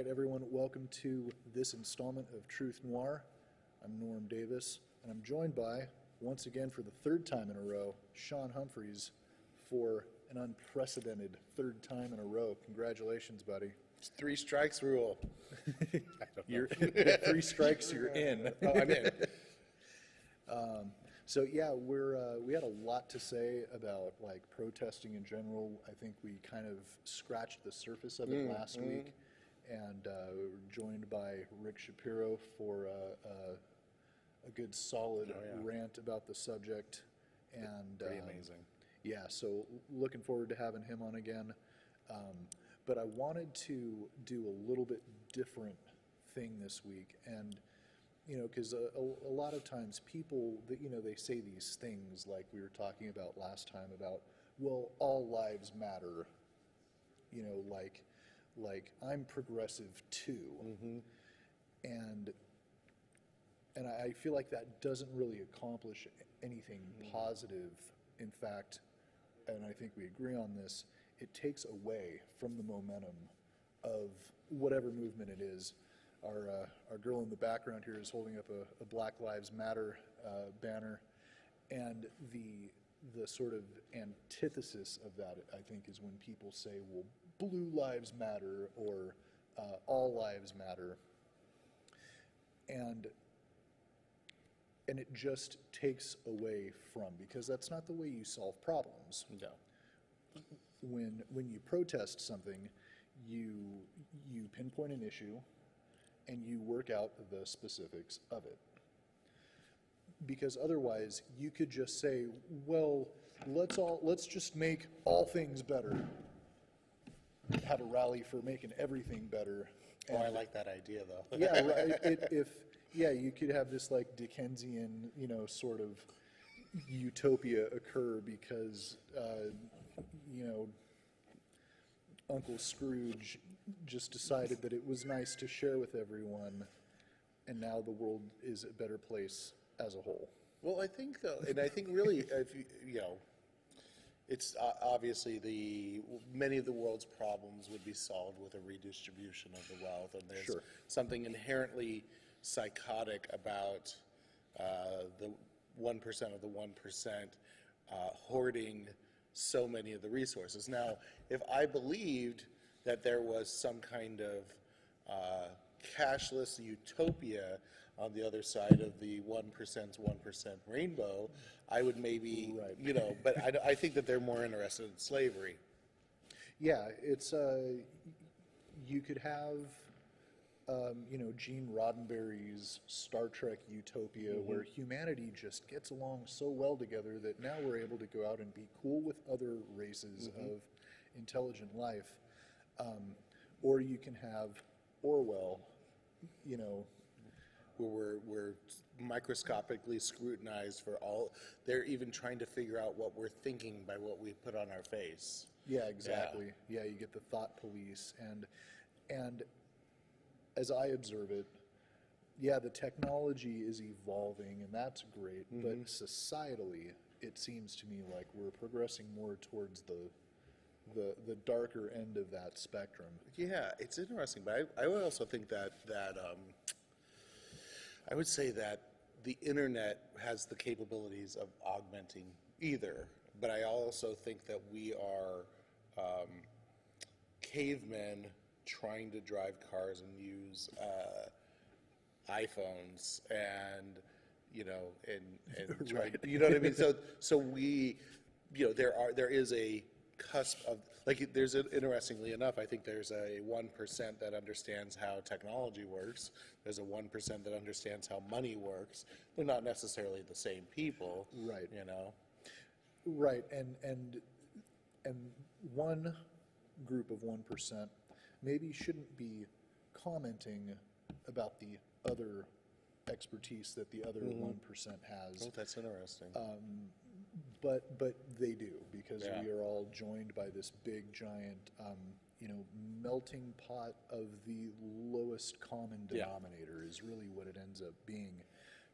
right, everyone, welcome to this installment of Truth Noir. I'm Norm Davis, and I'm joined by, once again for the third time in a row, Sean Humphreys for an unprecedented third time in a row. Congratulations, buddy. It's three strikes rule. You're three strikes, you're in. Oh, I'm in. So yeah, we had a lot to say about like protesting in general. I think we kind of scratched the surface of it last week, and we were joined by Rick Shapiro for a good solid rant about the subject. And Pretty amazing. Yeah, so looking forward to having him on again. But I wanted to do a little bit different thing this week, and because a lot of times people, they say these things like we were talking about last time about, well, all lives matter, like I'm progressive too, and I feel like that doesn't really accomplish anything positive. In fact, and I think we agree on this, it takes away from the momentum of whatever movement it is. Our girl in the background here is holding up a Black Lives Matter banner, and the sort of antithesis of that, I think, is when people say, well, blue lives matter, or all lives matter, and it just takes away from, because that's not the way you solve problems. No. When you protest something, you pinpoint an issue, and you work out the specifics of it. Because otherwise, you could just say, well, let's just make all things better. Have a rally for making everything better. Oh, I like that idea, though. Yeah, right. You could have this like Dickensian, sort of utopia occur because, Uncle Scrooge just decided that it was nice to share with everyone, and now the world is a better place as a whole. Well, I think though, and I think really, if it's obviously many of the world's problems would be solved with a redistribution of the wealth, and there's something inherently psychotic about the 1% of the 1% hoarding so many of the resources. Now, if I believed that there was some kind of cashless utopia on the other side of the 1%'s 1% rainbow, I would maybe, but I think that they're more interested in slavery. Yeah, it's, you could have, Gene Roddenberry's Star Trek utopia where humanity just gets along so well together that now we're able to go out and be cool with other races of intelligent life. Or you can have Orwell, where we're microscopically scrutinized for all, they're even trying to figure out what we're thinking by what we put on our face. Yeah, exactly. Yeah, you get the thought police, and as I observe it, yeah, the technology is evolving, and that's great, but societally, it seems to me like we're progressing more towards the darker end of that spectrum. Yeah, it's interesting, but I would also think that I would say that the internet has the capabilities of augmenting either, but I also think that we are cavemen trying to drive cars and use iPhones and and try, you know what I mean? So we, there is a cusp of, like, there's interestingly enough, I think there's a 1% that understands how technology works. There's a 1% that understands how money works. They're not necessarily the same people, Right. Right, and one group of 1% maybe shouldn't be commenting about the other expertise that the other 1% has. Oh, that's interesting. But they do, because we are all joined by this big giant, melting pot of the lowest common denominator is really what it ends up being,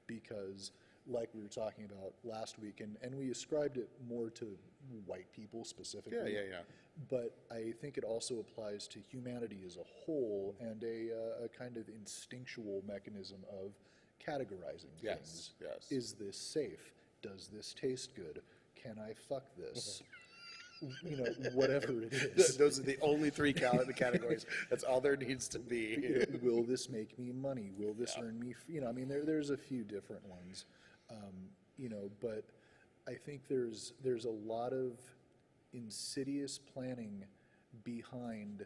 because like we were talking about last week, and we ascribed it more to white people specifically. Yeah. But I think it also applies to humanity as a whole, and a kind of instinctual mechanism of categorizing things. Yes. Is this safe? Does this taste good? Can I fuck this? You know, whatever it is. Those are the only three categories. That's all there needs to be. Will this make me money? Will this earn me? You know, I mean, there's a few different ones. You know, but I think there's a lot of insidious planning behind,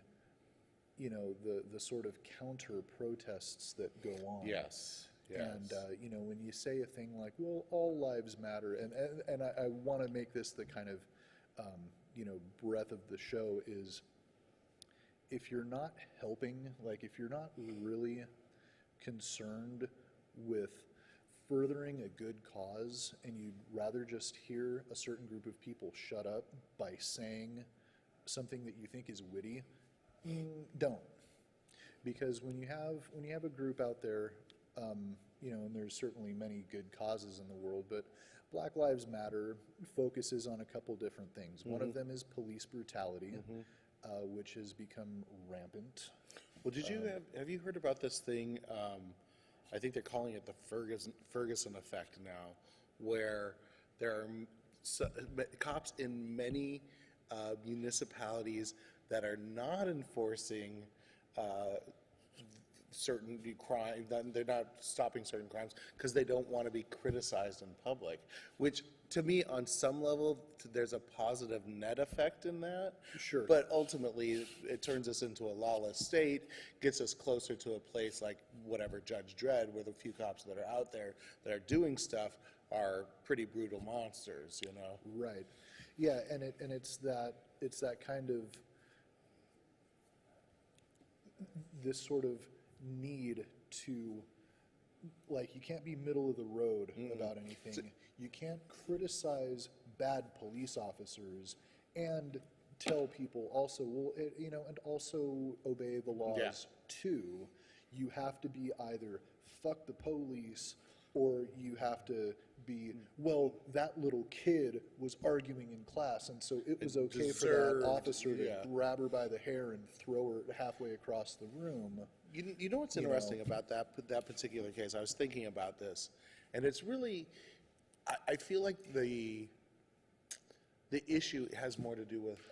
you know, the sort of counter protests that go on. Yes. And you know, when you say a thing like, "Well, all lives matter," and I want to make this the kind of you know, breadth of the show is, if you're not helping, like if you're not really concerned with furthering a good cause, and you'd rather just hear a certain group of people shut up by saying something that you think is witty, don't. Because when you have a group out there, you know, and there's certainly many good causes in the world, but Black Lives Matter focuses on a couple different things. One of them is police brutality, which has become rampant. Well, have you heard about this thing? I think they're calling it the Ferguson effect now, where there are cops in many municipalities that are not enforcing certain crime, they're not stopping certain crimes because they don't want to be criticized in public, which to me on some level there's a positive net effect in that. Sure. But ultimately it turns us into a lawless state, gets us closer to a place like whatever Judge Dredd, where the few cops that are out there that are doing stuff are pretty brutal monsters, you know. Right. Yeah, and it's that kind of this sort of need to, like, you can't be middle of the road about anything. You can't criticize bad police officers and tell people also, well, you know, and also obey the laws too. You have to be either fuck the police, or you have to be, well, that little kid was arguing in class, and so it was okay for that officer to grab her by the hair and throw her halfway across the room. You know what's interesting about that particular case? I was thinking about this, and it's really, I feel like the issue has more to do with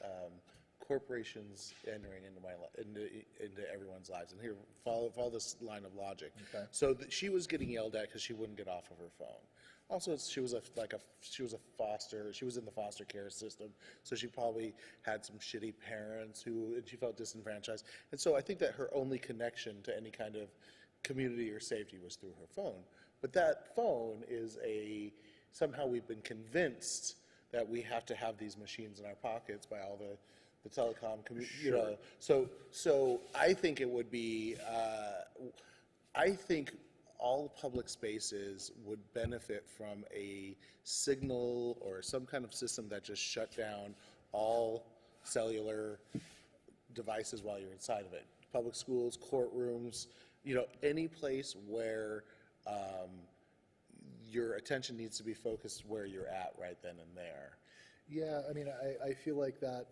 corporations entering into everyone's lives. And here, follow this line of logic. Okay. So she was getting yelled at because she wouldn't get off of her phone. Also, she was in the foster care system, so she probably had some shitty parents and she felt disenfranchised. And so I think that her only connection to any kind of community or safety was through her phone. But that phone is somehow we've been convinced that we have to have these machines in our pockets by all the telecom community. You know, so I think it would be, I think all public spaces would benefit from a signal or some kind of system that just shut down all cellular devices while you're inside of it. Public schools, courtrooms, you know, any place where your attention needs to be focused where you're at right then and there. Yeah, I mean, I feel like that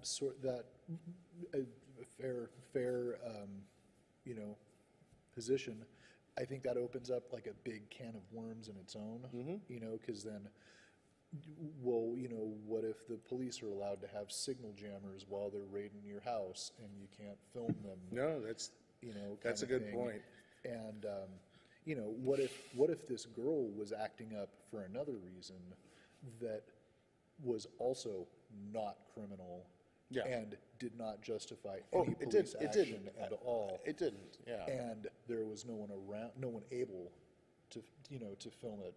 fair you know, position. I think that opens up like a big can of worms in its own, you know, because then, well, you know, what if the police are allowed to have signal jammers while they're raiding your house and you can't film them? No, that's, you know, that's a good point. And you know, what if this girl was acting up for another reason that was also not criminal? Yeah. And did not justify any police action at all. It didn't, yeah. And there was no one around, no one able to, you know, to film it.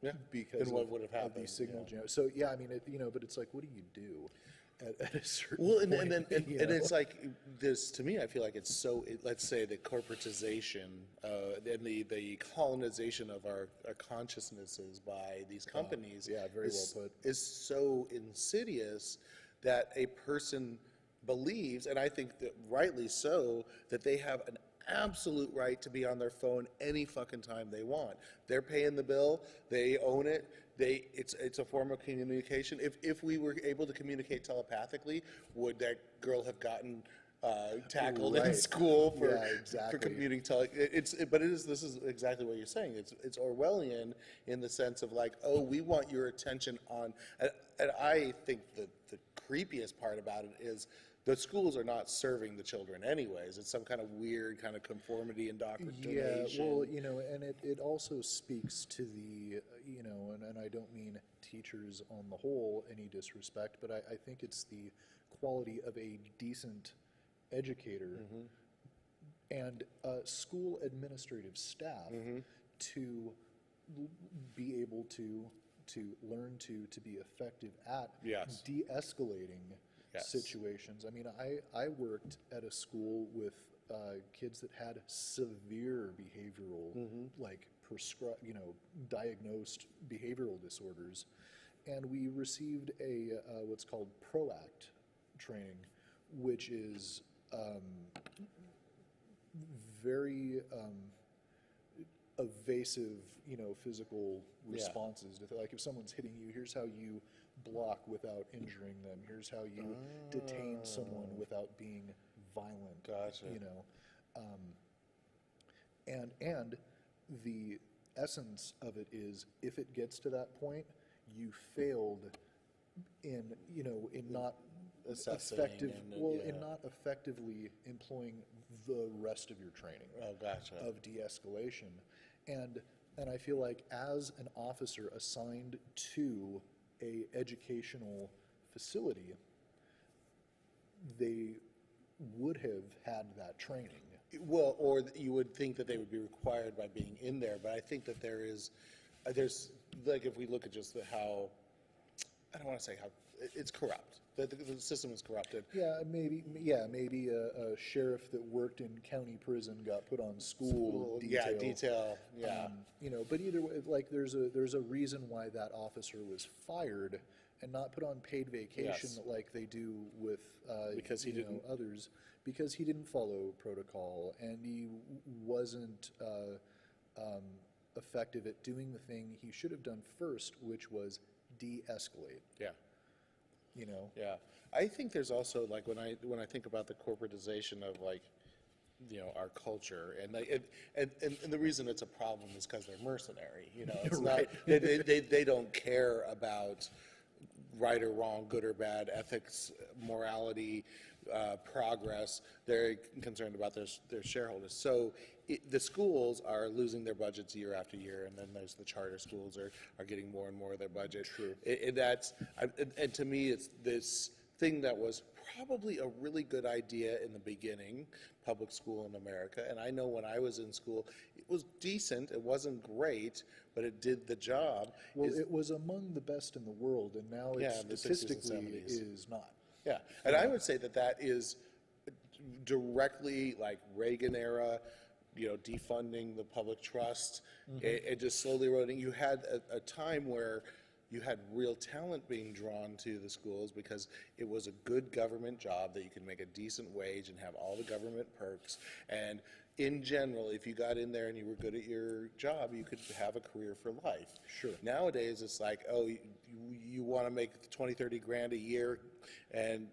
Yeah. Because then what would have of happened? these signal jams. So yeah, I mean, you know, but it's like, what do you do at a certain point? And it's like this. To me, I feel like it's so. Let's say the corporatization and the colonization of our consciousnesses by these companies. Very well put. Is so insidious that a person believes, and I think that rightly so, that they have an absolute right to be on their phone any fucking time they want. They're paying the bill, they own it, it's a form of communication. If we were able to communicate telepathically, would that girl have gotten tackled in Right. school for Yeah, exactly. commuting this is exactly what you're saying. It's Orwellian in the sense of like, oh, we want your attention on, and I think the creepiest part about it is the schools are not serving the children anyways. It's some kind of weird kind of conformity indoctrination. Yeah, well, and it also speaks to the, and I don't mean teachers on the whole any disrespect, but I think it's the quality of a decent educator and school administrative staff to be able to learn to be effective at Yes. de-escalating Yes. situations. I mean, I worked at a school with kids that had severe behavioral, like diagnosed behavioral disorders, and we received a what's called PROACT training, which is very evasive, physical responses. Like if someone's hitting you, here's how you block without injuring them. Here's how you detain someone without being violent. Gotcha. And the essence of it is, if it gets to that point, you failed in not Assessing in not effectively employing the rest of your training. Oh, gotcha. Of de-escalation. And I feel like as an officer assigned to a educational facility, they would have had that training. Well, or you would think that they would be required by being in there, but I think that there's like, if we look at just how, I don't want to say how, it's corrupt. The system is corrupted. Yeah, maybe a sheriff that worked in county prison got put on school detail. Yeah, detail, yeah. But either way, like there's a reason why that officer was fired and not put on paid vacation Yes. like they do with Because he didn't- others, because he didn't follow protocol and he wasn't effective at doing the thing he should have done first, which was de-escalate. Yeah. Yeah, I think there's also, like, when I think about the corporatization of, like, our culture, and the reason it's a problem is because they're mercenary. It's Right. not they don't care about right or wrong, good or bad, ethics, morality, progress. They're concerned about their shareholders. So the schools are losing their budgets year after year, and then there's the charter schools are getting more and more of their budget. True. And to me, it's this thing that was probably a really good idea in the beginning, public school in America. And I know when I was in school, it was decent. It wasn't great, but it did the job. Well, it was among the best in the world, and now it Yeah, in the 60s and statistically 70s. is not. Yeah, and I would say that is directly like Reagan era, defunding the public trust, and just slowly eroding. You had a time where you had real talent being drawn to the schools because it was a good government job that you could make a decent wage and have all the government perks. And in general, if you got in there and you were good at your job, you could have a career for life. Sure. Nowadays, it's like, oh, you want to make 20, 30 grand a year and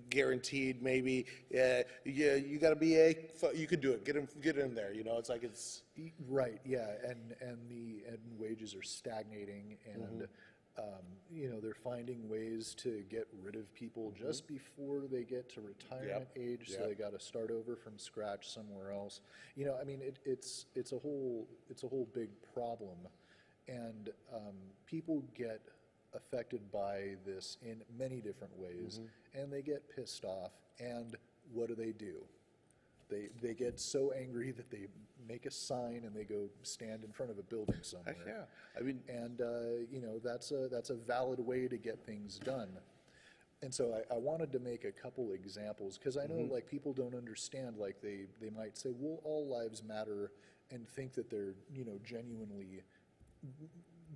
guaranteed maybe, you got a BA, you could do it. Get in there. It's like it's... Right, yeah, and wages are stagnating, and they're finding ways to get rid of people just before they get to retirement age, so they got to start over from scratch somewhere else. I mean, it's a whole big problem, and people get affected by this in many different ways, and they get pissed off, and what do? They get so angry that they make a sign and they go stand in front of a building somewhere. Heck yeah. I mean, and that's a valid way to get things done. And so I wanted to make a couple examples, because I know like people don't understand, like they might say, well, all lives matter, and think that they're genuinely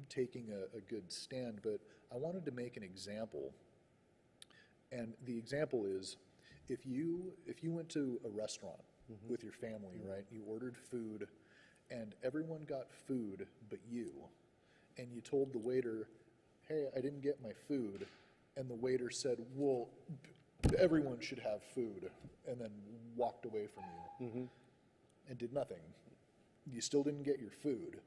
taking a good stand. But I wanted to make an example, and the example is, if you went to a restaurant with your family, right? You ordered food, and everyone got food but you. And you told the waiter, hey, I didn't get my food. And the waiter said, well, everyone should have food, and then walked away from you and did nothing. You still didn't get your food.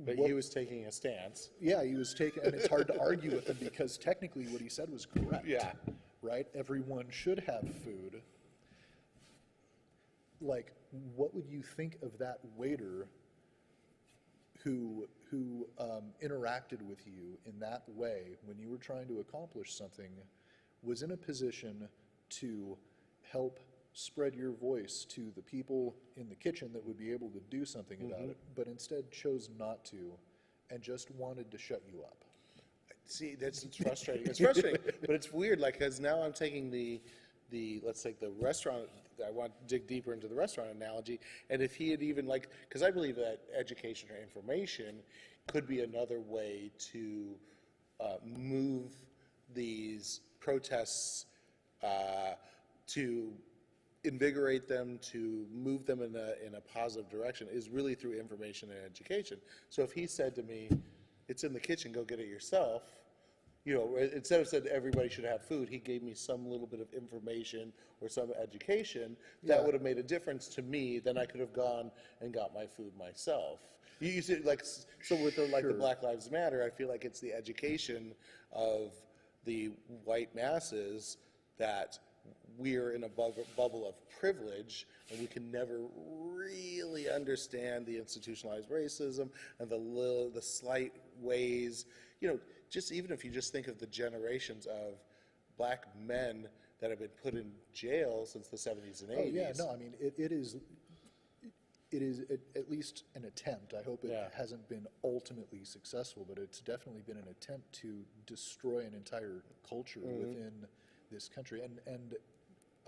But he was taking a stance. Yeah, he was taking, and it's hard to argue with him because technically what he said was correct. Yeah. Right? Everyone should have food. Like, what would you think of that waiter who interacted with you in that way when you were trying to accomplish something, was in a position to help spread your voice to the people in the kitchen that would be able to do something about it, but instead chose not to and just wanted to shut you up? See, it's frustrating. It's frustrating, but it's weird, like, because now I'm taking the let's take the restaurant, I want to dig deeper into the restaurant analogy, and if he had even, like, because I believe that education or information could be another way to move these protests, to invigorate them, to move them in a positive direction, is really through information and education. So if he said to me, it's in the kitchen, go get it yourself, you know, instead of said everybody should have food, he gave me some little bit of information or some education that would have made a difference to me. Then I could have gone and got my food myself. You see, like, so with the, like the Black Lives Matter, I feel like it's the education of the white masses that we're in a bubble of privilege, and we can never really understand the institutionalized racism and the slight ways, you know, just even if you just think of the generations of black men that have been put in jail since the 70s and 80s. Oh yeah, no, I mean, it is at least an attempt. I hope it hasn't been ultimately successful, but it's definitely been an attempt to destroy an entire culture within this country, and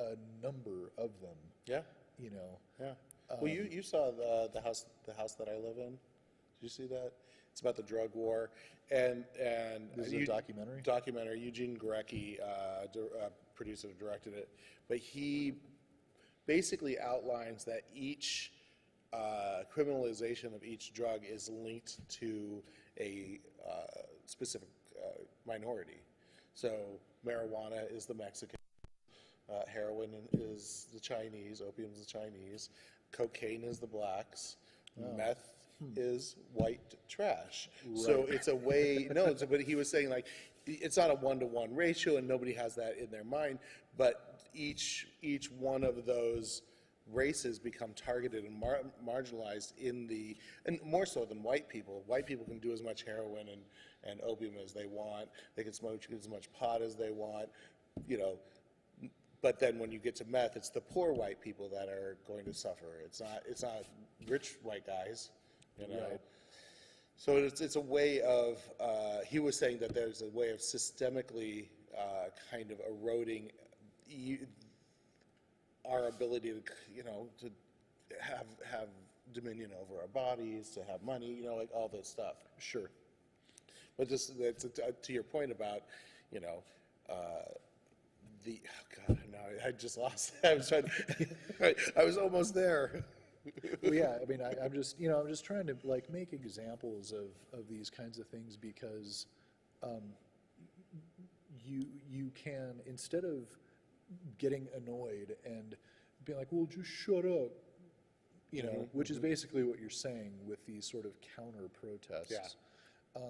a number of them. Yeah. You know. Yeah. Well, you saw the house that I live in. Did you see that? It's about the drug war, and This is a documentary? Documentary. Eugene Gorecki produced it and directed it, but he basically outlines that each criminalization of each drug is linked to a specific minority. So marijuana is the Mexican, heroin is the Chinese, opium is the Chinese, cocaine is the blacks, meth is white trash. Right. So it's a way, but he was saying, like, it's not a one-to-one ratio, and nobody has that in their mind, but each one of those races become targeted and marginalized and more so than white people. White people can do as much heroin and opium as they want. They can smoke as much pot as they want, you know. But then when you get to meth, it's the poor white people that are going to suffer. It's not rich white guys, you know. Right. So it's a way of, he was saying that there's a way of systemically kind of eroding our ability to, you know, to have dominion over our bodies, to have money, you know, like all this stuff. Sure. But just to your point about, you know, I just lost it. I was trying to, I was almost there. Well, yeah, I mean, I'm just trying to, like, make examples of these kinds of things because you can, instead of getting annoyed and being like, well, just shut up, you know, which is basically what you're saying with these sort of counter protests. Yeah.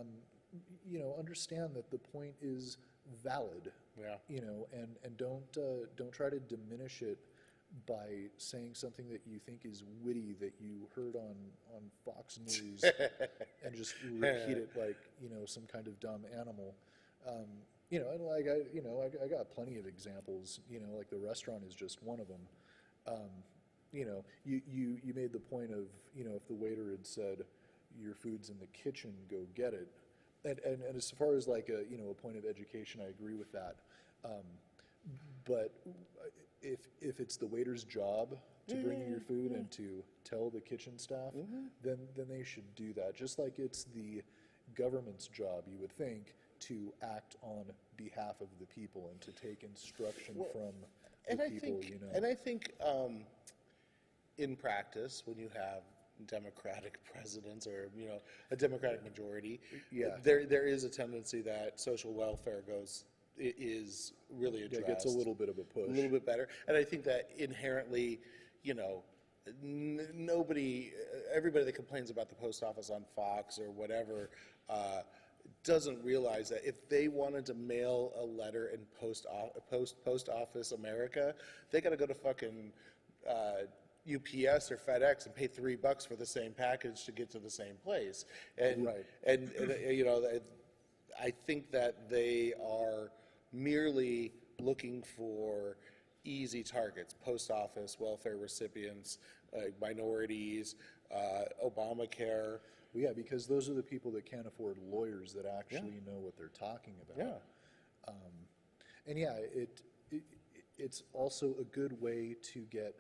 You know, understand that the point is valid. Yeah. You know, and don't try to diminish it by saying something that you think is witty that you heard on Fox News and just repeat it like, you know, some kind of dumb animal. You know, and like I got plenty of examples. You know, like the restaurant is just one of them. You know, you made the point of, you know, if the waiter had said, "Your food's in the kitchen, go get it," and as far as like a, you know, a point of education, I agree with that. But if it's the waiter's job to bring you your food and to tell the kitchen staff, then they should do that. Just like it's the government's job, you would think, to act on behalf of the people and to take instruction from And I people, think, you know. and I think in practice, when you have Democratic presidents or a Democratic majority, Yeah. there is a tendency that social welfare is really addressed. It gets a little bit of a push. A little bit better, and I think that inherently, nobody, everybody that complains about the post office on Fox or whatever. Doesn't realize that if they wanted to mail a letter in post office America, they got to go to fucking UPS or FedEx and pay $3 for the same package to get to the same place. And Right. and I think that they are merely looking for easy targets: post office, welfare recipients, minorities, Obamacare. Well, yeah, because those are the people that can't afford lawyers that actually know what they're talking about. Yeah. And yeah, it's also a good way to get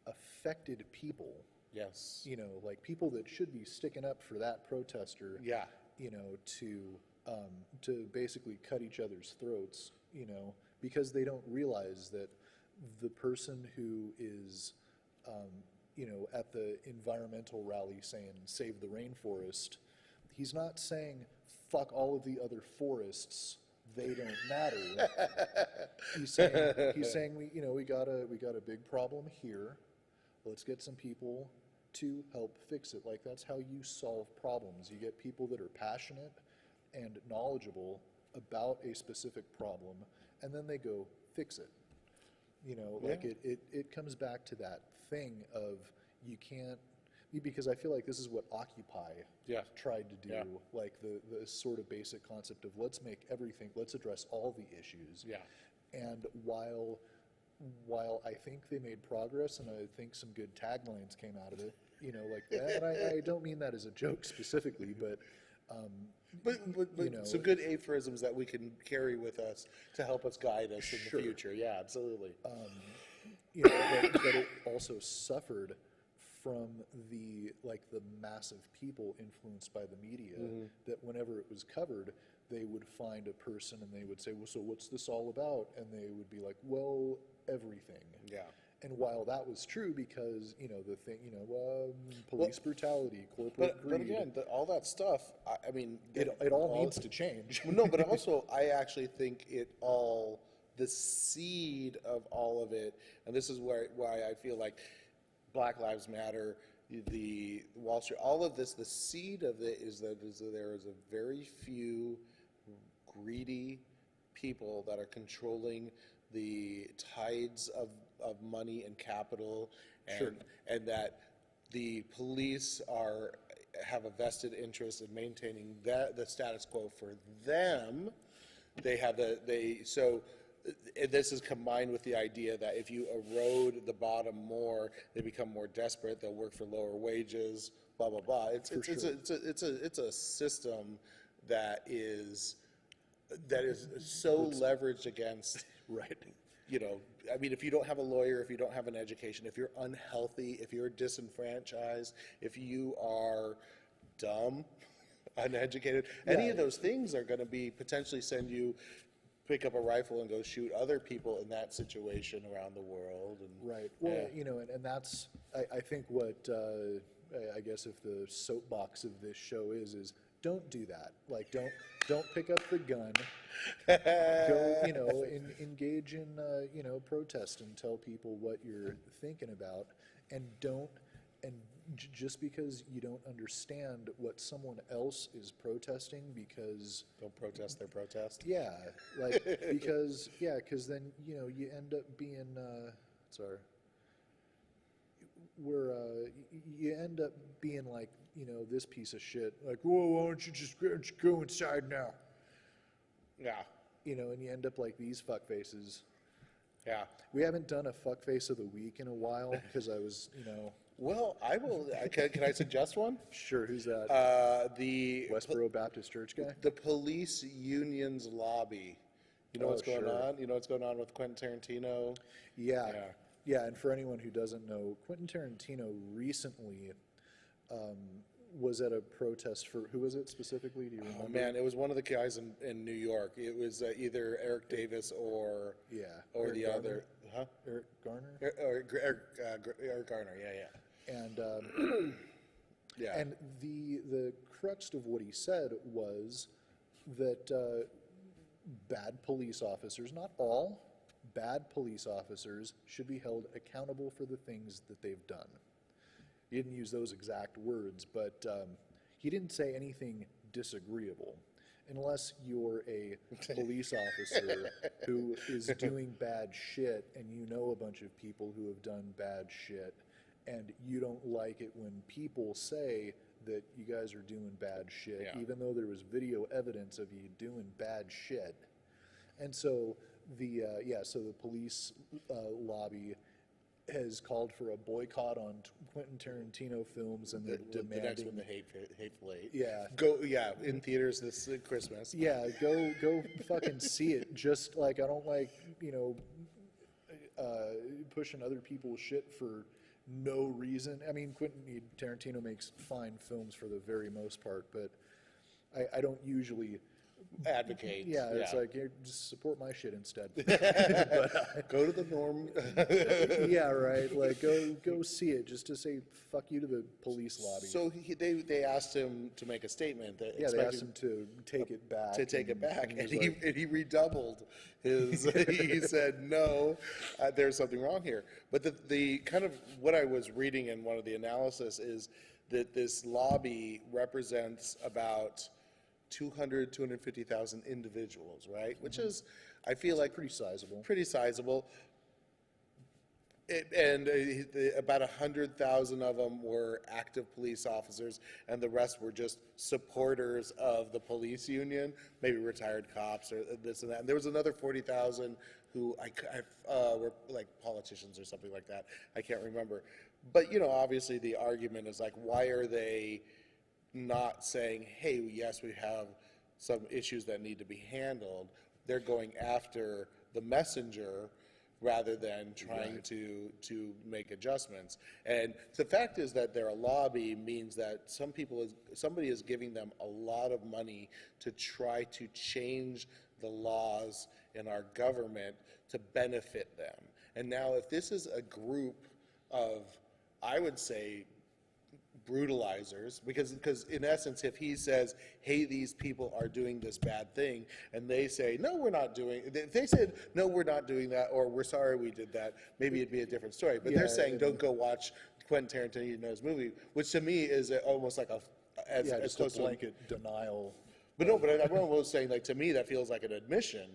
affected people, Yes. like people that should be sticking up for that protester, Yeah. To basically cut each other's throats, because they don't realize that the person who is, at the environmental rally saying save the rainforest, he's not saying fuck all of the other forests, they don't matter. He's saying we got a big problem here. Let's get some people to help fix it. Like, that's how you solve problems. You get people that are passionate and knowledgeable about a specific problem, and then they go fix it. Like it comes back to that thing of you can't, because I feel like this is what Occupy tried to do, like the sort of basic concept of let's address all the issues. Yeah. And while I think they made progress, and I think some good taglines came out of it, like that, and I don't mean that as a joke specifically, but some good aphorisms that we can carry with us to help us guide us in the future. Yeah, absolutely. But it also suffered from the massive people influenced by the media, that whenever it was covered, they would find a person and they would say, well, so what's this all about? And they would be like, well, everything. Yeah. And while that was true, because the thing, police brutality, corporate greed, but again, all that stuff. I mean, it all needs to change. No, but also I actually think the seed of all of it, and this is why I feel like Black Lives Matter, the Wall Street, all of this, the seed of it is that there is a very few greedy people that are controlling the tides of money and capital, and that the police have a vested interest in maintaining the status quo for them. So this is combined with the idea that if you erode the bottom more, they become more desperate. They'll work for lower wages. Blah blah blah. It's a system that is so leveraged against. Right. I mean, if you don't have a lawyer, if you don't have an education, if you're unhealthy, if you're disenfranchised, if you are dumb, uneducated, any of those things are going to be potentially send you pick up a rifle and go shoot other people in that situation around the world. And, right. Well, and that's, I think what, I guess if the soapbox of this show is don't do that. Like, don't pick up the gun. Go, engage in, protest and tell people what you're thinking about, and just because you don't understand what someone else is protesting, because don't protest their protest. Yeah, because then you end up being you end up being like this piece of shit. Like, whoa, why don't you just go inside now? Yeah. And you end up like these fuck faces. Yeah. We haven't done a fuck face of the week in a while because I was, Well, I will. Can I suggest one? Sure. Who's that? The Westboro Baptist Church guy. The police union's lobby. You know what's going on? You know what's going on with Quentin Tarantino? Yeah. And for anyone who doesn't know, Quentin Tarantino recently was at a protest for, who was it specifically? Do you remember? Oh man, it was one of the guys in New York. It was either Eric Davis or Eric the Garner? other, huh? Eric Garner? Eric Garner, yeah. And Yeah. and the crux of what he said was that bad police officers, not all, bad police officers should be held accountable for the things that they've done. He didn't use those exact words, but he didn't say anything disagreeable. Unless you're a police officer who is doing bad shit and you know a bunch of people who have done bad shit and you don't like it when people say that you guys are doing bad shit, Yeah. even though there was video evidence of you doing bad shit. And so so the police lobby has called for a boycott on Quentin Tarantino films, and they're The next demanding. one, the Hateful Eight. Yeah. In theaters this Christmas. Yeah, go fucking see it. Just like I don't like, pushing other people's shit for no reason. I mean, Quentin Tarantino makes fine films for the very most part, but I don't usually. Advocate. Yeah, it's like, here, just support my shit instead. Go to the norm. Yeah, right. Like, go see it just to say fuck you to the police lobby. So they asked him to make a statement. That Yeah, they asked him to take it back. And he redoubled his. He said, "No, there's something wrong here." But the kind of what I was reading in one of the analysis is that this lobby represents about 250,000 individuals, right? Which is, I feel like pretty sizable. Pretty sizable. About 100,000 of them were active police officers, and the rest were just supporters of the police union, maybe retired cops or this and that. And there was another 40,000 who were like politicians or something like that. I can't remember. But, obviously the argument is like, why are they not saying, hey, yes, we have some issues that need to be handled? They're going after the messenger rather than trying to make adjustments. And the fact is that they're a lobby means that somebody is giving them a lot of money to try to change the laws in our government to benefit them. And now if this is a group of, I would say, brutalizers, because in essence, if he says, hey, these people are doing this bad thing, and they say, no, we're not doing, if they said, no, we're not doing that, or we're sorry we did that, maybe it'd be a different story. But they're saying, don't go watch Quentin Tarantino's movie, which to me is almost like as close to blanket denial. But no, but I'm almost saying, like, to me, that feels like an admission.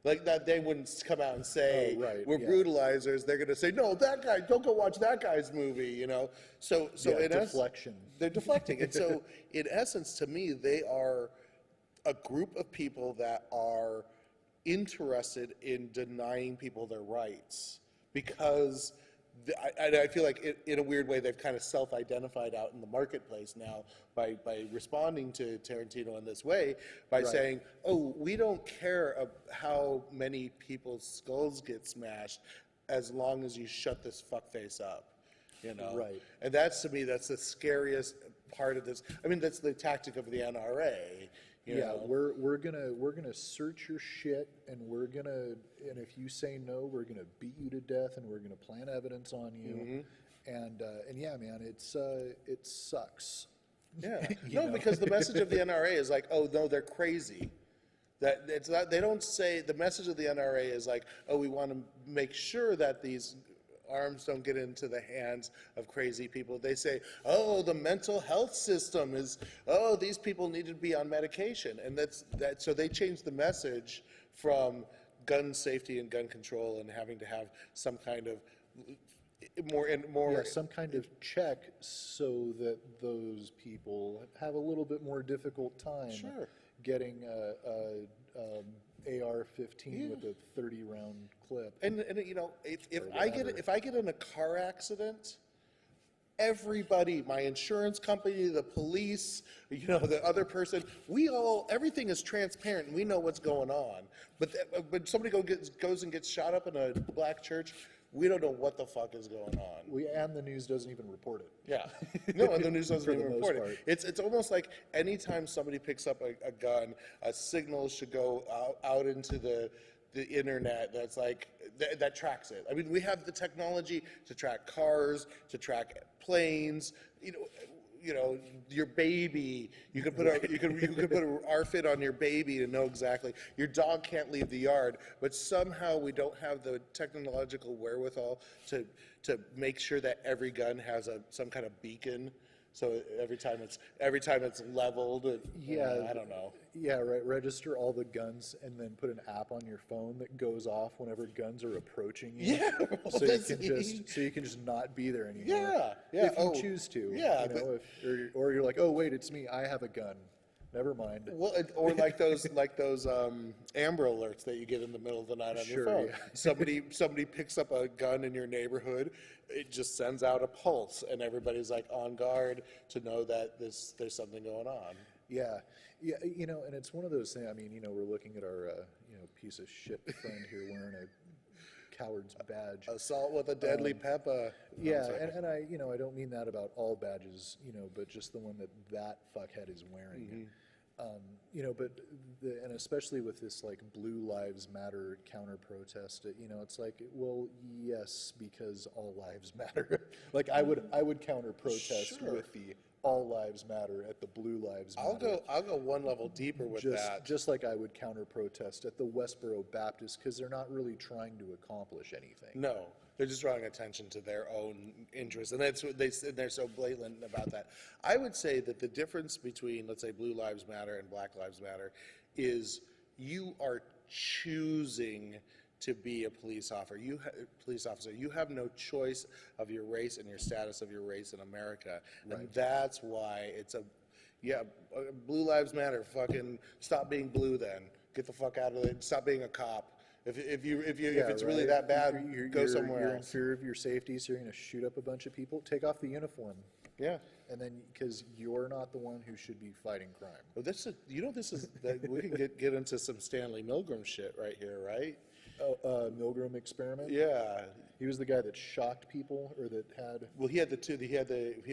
Like, that they wouldn't come out and say, we're brutalizers. They're going to say, no, that guy, don't go watch that guy's movie, So in deflection. They're deflecting. And so, in essence, to me, they are a group of people that are interested in denying people their rights because I feel like in a weird way they've kind of self-identified out in the marketplace now by responding to Tarantino in this way by saying, oh, we don't care how many people's skulls get smashed as long as you shut this fuckface up, Right. And that's, to me, that's the scariest part of this. I mean, that's the tactic of the NRA. You know? We're gonna search your shit, and and if you say no, we're gonna beat you to death, and we're gonna plant evidence on you, and yeah, man, it sucks. Yeah, no, because the message of the NRA is like, oh no, they're crazy. That it's not. They don't say the message of the NRA is like, oh, we want to make sure that these arms don't get into the hands of crazy people. They say, oh, the mental health system is, oh, these people need to be on medication. And so they changed the message from gun safety and gun control and having to have some kind of more some kind of check so that those people have a little bit more difficult time getting AR-15 with a 30-round clip. And if I get in a car accident, everybody, my insurance company, the police, the other person, everything is transparent and we know what's going on. But somebody goes and gets shot up in a black church, we don't know what the fuck is going on. And the news doesn't even report it. Yeah. No, and the news doesn't For the even most report part. it. It's almost like anytime somebody picks up a gun, a signal should go out into the internet that's like, that tracks it. I mean, we have the technology to track cars, to track planes, you know, your baby. You could put you could put an RFID on your baby to know exactly. Your dog can't leave the yard, but somehow we don't have the technological wherewithal to make sure that every gun has some kind of beacon. So every time it's leveled, I don't know. Yeah, right. Register all the guns and then put an app on your phone that goes off whenever guns are approaching you. Yeah, so you can just not be there anymore. Yeah. If you choose to. Yeah. You know, or you're like, oh wait, it's me. I have a gun. Never mind. Well, or like those Amber Alerts that you get in the middle of the night on your phone. Yeah. Somebody picks up a gun in your neighborhood. It just sends out a pulse, and everybody's like on guard to know that there's something going on. Yeah, you know, and it's one of those things. I mean, you know, we're looking at our piece of shit friend here wearing a coward's badge. Assault with a deadly pepper. Yeah, and I I don't mean that about all badges, but just the one that fuckhead is wearing. But and especially with this like Blue Lives Matter counter protest, it's like, well, yes, because all lives matter. Like I would counter protest with the all lives matter at the Blue Lives Matter. I'll go one level deeper with that. Just like I would counter protest at the Westboro Baptist, because they're not really trying to accomplish anything. No. They're just drawing attention to their own interests, and that's what they're so blatant about that. I would say that the difference between, let's say, Blue Lives Matter and Black Lives Matter is you are choosing to be a police officer. You have no choice of your race and your status of your race in America, and that's why it's Blue Lives Matter. Fucking stop being blue, then get the fuck out of it. Stop being a cop. If it's really that bad, go somewhere You're in else. fear of your safety, so you're going to shoot up a bunch of people. Take off the uniform. Yeah. And then, because you're not the one who should be fighting crime. Well, we can get into some Stanley Milgram shit right here, right? Milgram experiment. Yeah. He was the guy that shocked people, or that had. Well, he had the two. He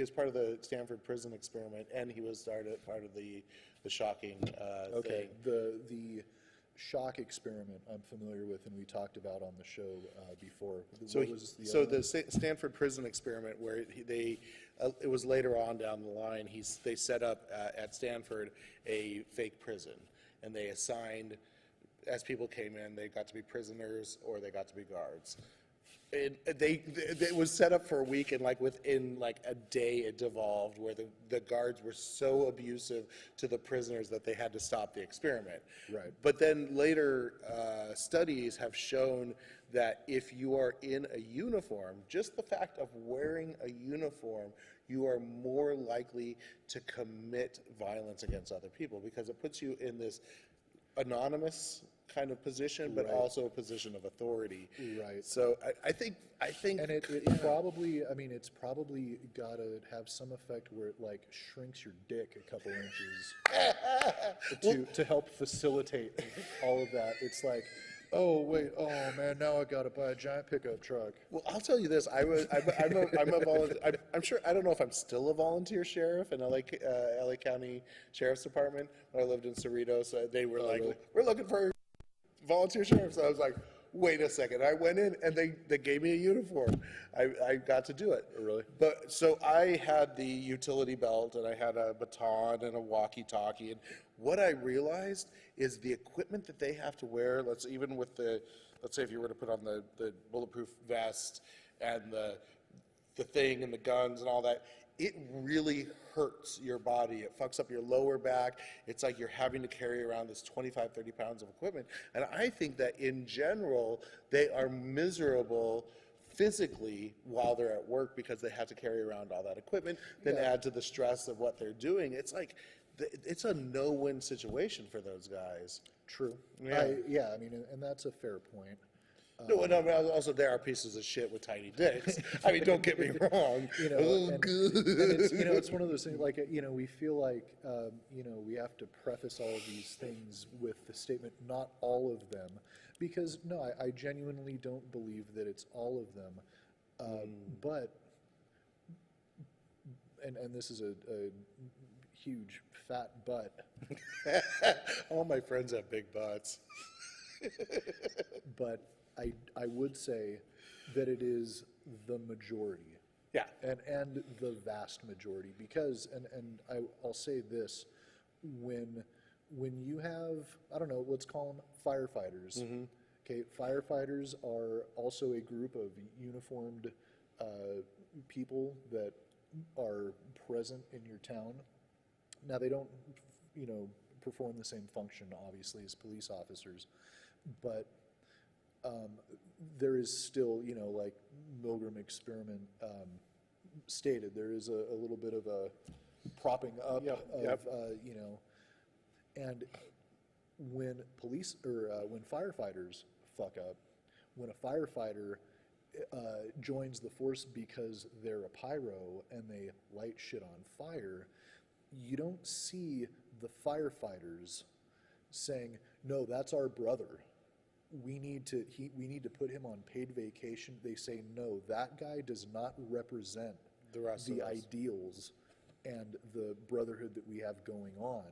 was part of the Stanford prison experiment, and he was part of the shocking thing. The shock experiment I'm familiar with, and we talked about on the show before. The Stanford prison experiment, where it was later on down the line, they set up at Stanford a fake prison, and they assigned, as people came in, they got to be prisoners or they got to be guards. It was set up for a week, and within a day it devolved, where the guards were so abusive to the prisoners that they had to stop the experiment. Right. But then later studies have shown that if you are in a uniform, just the fact of wearing a uniform, you are more likely to commit violence against other people, because it puts you in this anonymous kind of position, but also a position of authority. Right. So I think, and it probably, it's probably got to have some effect where it shrinks your dick a couple inches to help facilitate all of that. It's like, oh wait, oh man, now I got to buy a giant pickup truck. Well, I'll tell you this: I'm a volunteer. I'm sure. I don't know if I'm still a volunteer sheriff in LA County Sheriff's Department. When I lived in Cerritos, they were we're looking for volunteer sheriffs. So I was like, wait a second. I went in and they gave me a uniform. I got to do it. Really? But so I had the utility belt, and I had a baton and a walkie-talkie, and what I realized is the equipment that they have to wear, let's say if you were to put on the bulletproof vest and the thing and the guns and all that, it really hurts your body. It fucks up your lower back. It's like you're having to carry around this 25, 30 pounds of equipment. And I think that in general, they are miserable physically while they're at work, because they have to carry around all that equipment, then add to the stress of what they're doing. It's like, it's a no-win situation for those guys. True. Yeah. And that's a fair point. No, and I mean, also there are pieces of shit with tiny dicks. I mean, don't get me wrong. And it's, it's one of those things, like, we feel like, we have to preface all of these things with the statement, not all of them, because, no, I genuinely don't believe that it's all of them. But, and this is a huge fat but. All my friends have big butts. But I would say that it is the majority. Yeah. And the vast majority, because, and I'll say this, when you have, I don't know, let's call them firefighters. Okay, firefighters are also a group of uniformed people that are present in your town. Now, they don't, perform the same function, obviously, as police officers, but there is still, like Milgram experiment stated, there is a little bit of a propping up of, and when police, or when firefighters fuck up, when a firefighter joins the force because they're a pyro and they light shit on fire, you don't see the firefighters saying, no, that's our brother. We need to put him on paid vacation. They say, no, that guy does not represent the ideals and the brotherhood that we have going on.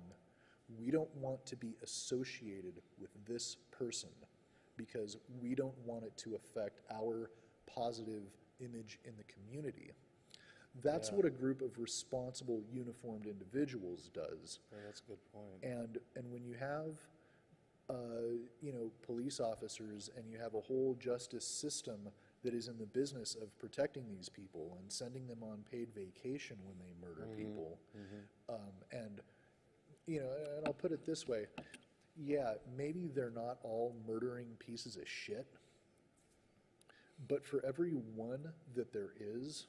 We don't want to be associated with this person because we don't want it to affect our positive image in the community. That's what a group of responsible, uniformed individuals does. Yeah, that's a good point. And when you have, police officers and you have a whole justice system that is in the business of protecting these people and sending them on paid vacation when they murder people, and I'll put it this way, yeah, maybe they're not all murdering pieces of shit, but for every one that there is,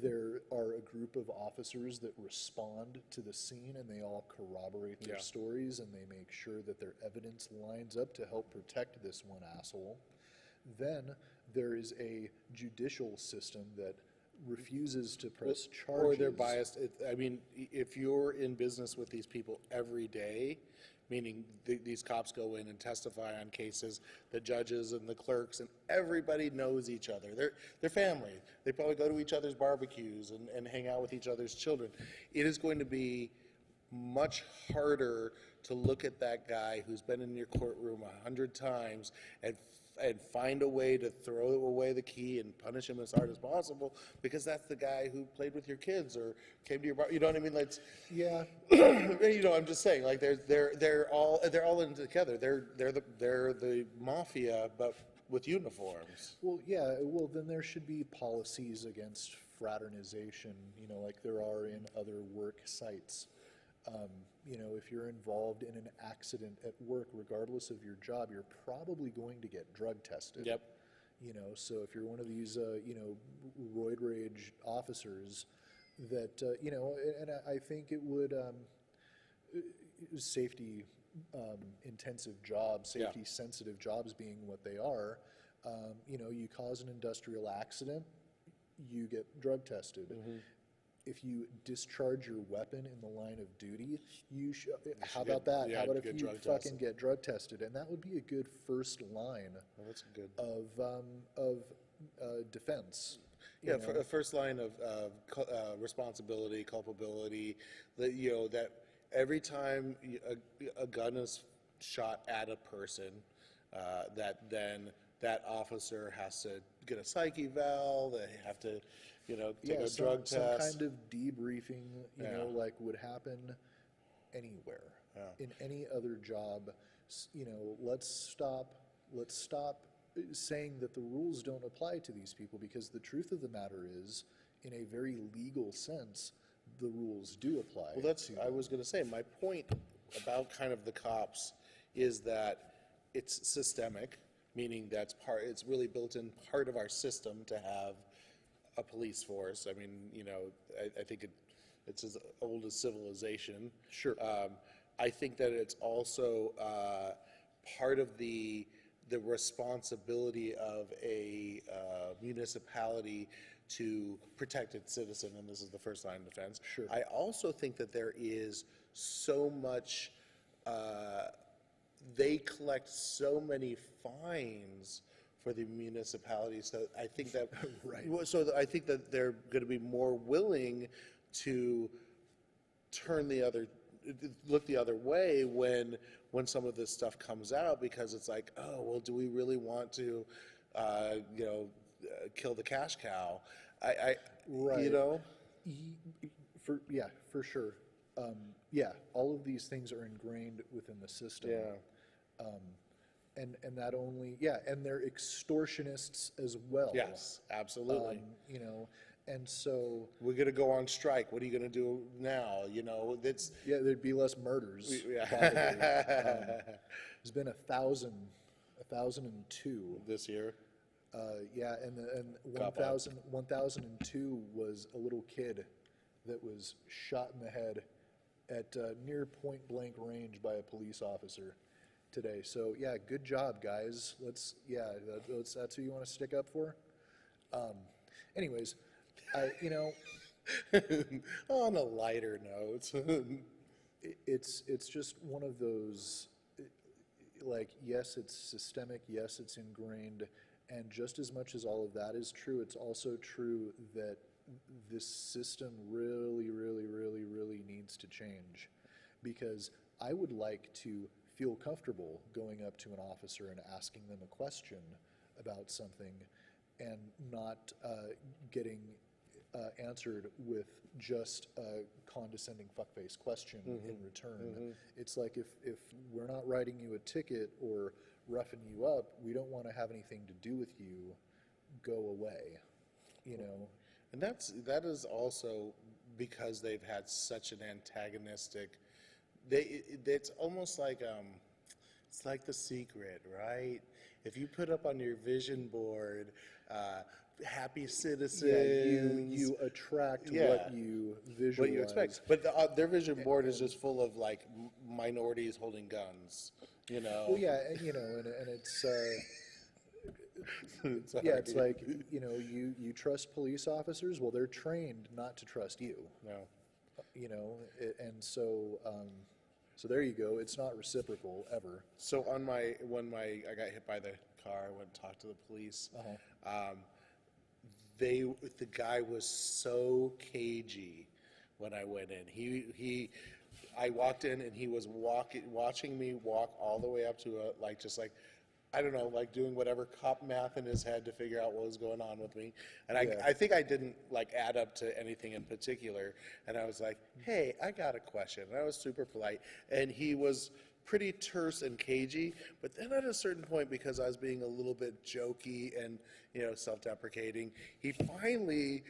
there are a group of officers that respond to the scene and they all corroborate their stories and they make sure that their evidence lines up to help protect this one asshole. Then there is a judicial system that refuses to press charges. Or they're biased. I mean, if you're in business with these people every day, meaning these cops go in and testify on cases, the judges and the clerks and everybody knows each other. They're family. They probably go to each other's barbecues and hang out with each other's children. It is going to be much harder to look at that guy who's been in your courtroom 100 times and find a way to throw away the key and punish him as hard as possible because that's the guy who played with your kids or came to your bar. You know what I mean? Like, yeah. I'm just saying, like, they're all in together. They're the mafia, but with uniforms. Well, yeah. Well, then there should be policies against fraternization. Like there are in other work sites. If you're involved in an accident at work, regardless of your job, you're probably going to get drug tested. Yep. So if you're one of these, roid rage officers that, and I think it would, safety intensive jobs, safety sensitive jobs being what they are, you cause an industrial accident, you get drug tested. If you discharge your weapon in the line of duty, how about that? How about if you fucking get drug tested? And that would be a good first line that's good. of defense. Yeah, for a first line of responsibility, culpability, that every time a gun is shot at a person, that officer has to get a psych eval, they have to take a drug test. Some kind of debriefing, like would happen anywhere. In any other job, let's stop saying that the rules don't apply to these people, because the truth of the matter is, in a very legal sense, the rules do apply. Well, I was going to say, my point about kind of the cops is that it's systemic, meaning it's really built in part of our system to have a police force. I mean, I think it's as old as civilization. Sure. I think that it's also part of the the responsibility of a municipality to protect its citizen, and this is the first line of defense. Sure. I also think that there is so much, they collect so many fines for the municipalities, so I think that, Right. I think that they're going to be more willing to look the other way when some of this stuff comes out, because it's like, oh, well, do we really want to, kill the cash cow? Right. You know? For sure. Yeah, all of these things are ingrained within the system. Yeah. And that only, yeah, and they're extortionists as well. Yes, absolutely. You know, and so, We're going to go on strike. What are you going to do now? You know, it's, yeah, there'd be less murders, Yeah. probably. There's been 1,002. this year. Yeah, and Cop out. 1002 was a little kid that was shot in the head at near point blank range by a police officer today. So yeah, good job, guys. That's who you want to stick up for. Anyways, On a lighter note. it's just one of those, like, yes, it's systemic, yes, it's ingrained, and just as much as all of that is true, it's also true that this system really, really, really, really needs to change, because I would like to feel comfortable going up to an officer and asking them a question about something and not getting answered with just a condescending fuckface question in return. It's like, if we're not writing you a ticket or roughing you up, we don't want to have anything to do with you. Go away, you know. And that is also because they've had such an antagonistic. It's almost like it's like The Secret, right? If you put up on your vision board, happy citizens, Yeah, you attract what you visualize. what you expect. But their vision board is just full of like minorities holding guns, you know. Well, yeah, and, you know, and it's. It's Yeah, hard it's to- like, you know, you trust police officers. Well, they're trained not to trust you. No. You know, and so so there you go. It's not reciprocal ever. So when I got hit by the car, I went and talked to the police. The guy was so cagey when I went in. I walked in and he was watching me walk all the way up to I don't know, like doing whatever cop math in his head to figure out what was going on with me. And I think I didn't like add up to anything in particular. And I was like, hey, I got a question. And I was super polite. And he was pretty terse and cagey. But then at a certain point, because I was being a little bit jokey and, you know, self-deprecating, he finally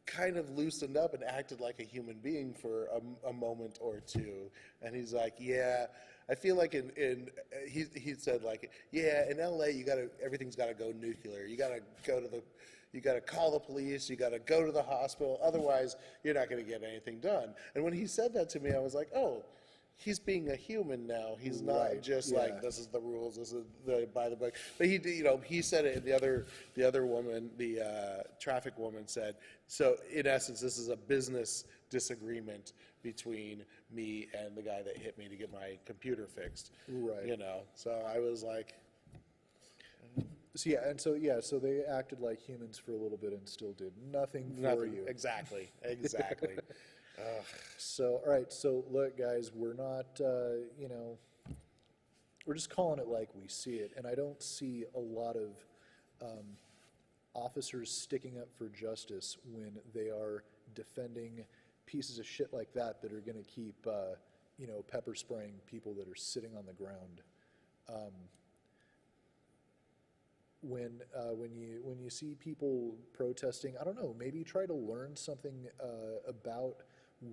kind of loosened up and acted like a human being for a moment or two. And he's like, yeah, I feel like he said like, yeah, in LA everything's gotta go nuclear. You gotta call the police, you gotta go to the hospital, otherwise you're not gonna get anything done. And when he said that to me, I was like, oh, he's being a human now. He's not just like, this is the rules, this is the by the book. But he said it, and the other woman, the traffic woman said, so in essence, this is a business disagreement between me and the guy that hit me to get my computer fixed. Right. You know, so I was like, So they acted like humans for a little bit and still did nothing for nothing. you. Exactly. So, all right, so look, guys, we're not, you know, we're just calling it like we see it. And I don't see a lot of officers sticking up for justice when they are defending pieces of shit like that are going to keep, you know, pepper spraying people that are sitting on the ground. When you see people protesting, I don't know, maybe try to learn something about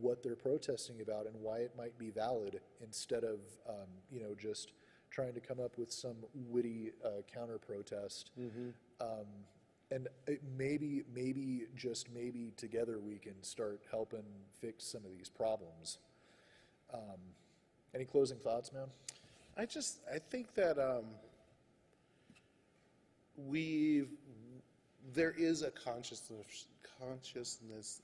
what they're protesting about and why it might be valid, instead of you know, just trying to come up with some witty counter protest. And maybe just maybe together we can start helping fix some of these problems. Any closing thoughts, man? I think that there is a consciousness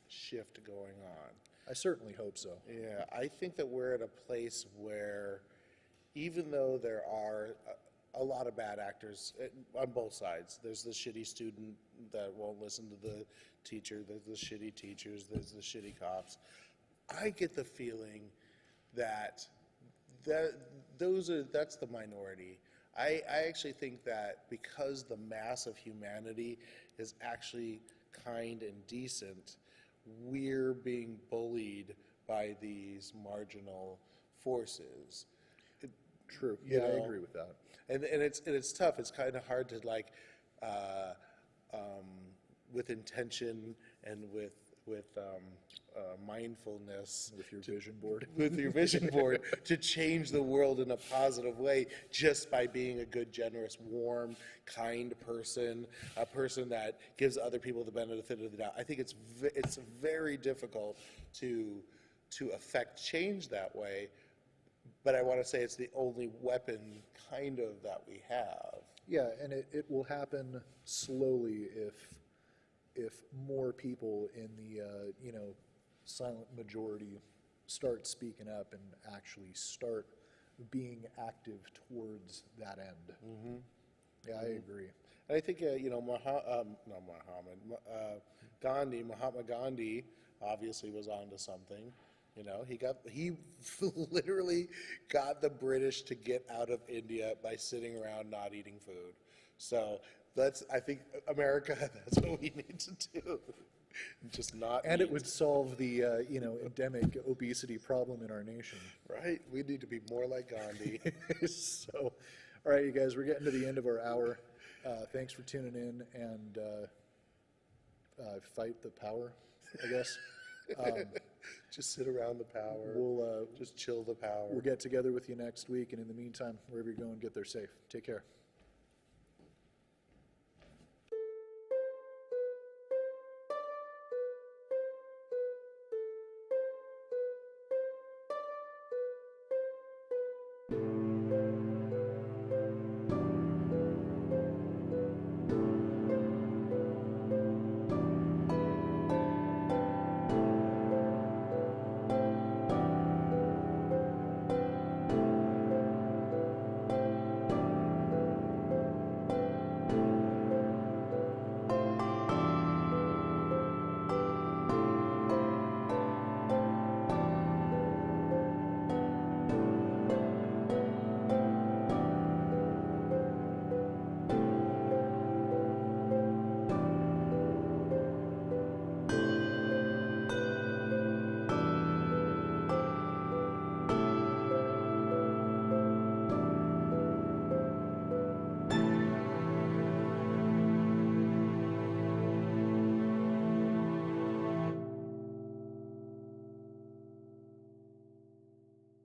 shift going on. I certainly hope so. Yeah, I think that we're at a place where, even though there are a lot of bad actors on both sides, there's the shitty student that won't listen to the teacher, there's the shitty teachers, there's the shitty cops. I get the feeling that that's the minority. I actually think that because the mass of humanity is actually kind and decent, we're being bullied by these marginal forces. True. Yeah, I agree with that. And it's tough. It's kind of hard to with intention and with mindfulness. With your vision board. With your vision board to change the world in a positive way just by being a good, generous, warm, kind person, a person that gives other people the benefit of the doubt. I think it's very difficult to affect change that way, but I want to say it's the only weapon kind of that we have. Yeah, and it will happen slowly if more people in the silent majority start speaking up and actually start being active towards that end. Mm-hmm. Yeah, I agree. And I think Mahatma Gandhi obviously was onto something. He literally got the British to get out of India by sitting around not eating food. So I think America, that's what we need to do. Just not And eat. it would solve the endemic obesity problem in our nation. Right? We need to be more like Gandhi. So, all right, you guys, we're getting to the end of our hour. Thanks for tuning in and fight the power, I guess. Just sit around the power. We'll just chill the power. We'll get together with you next week, and in the meantime, wherever you're going, get there safe. Take care.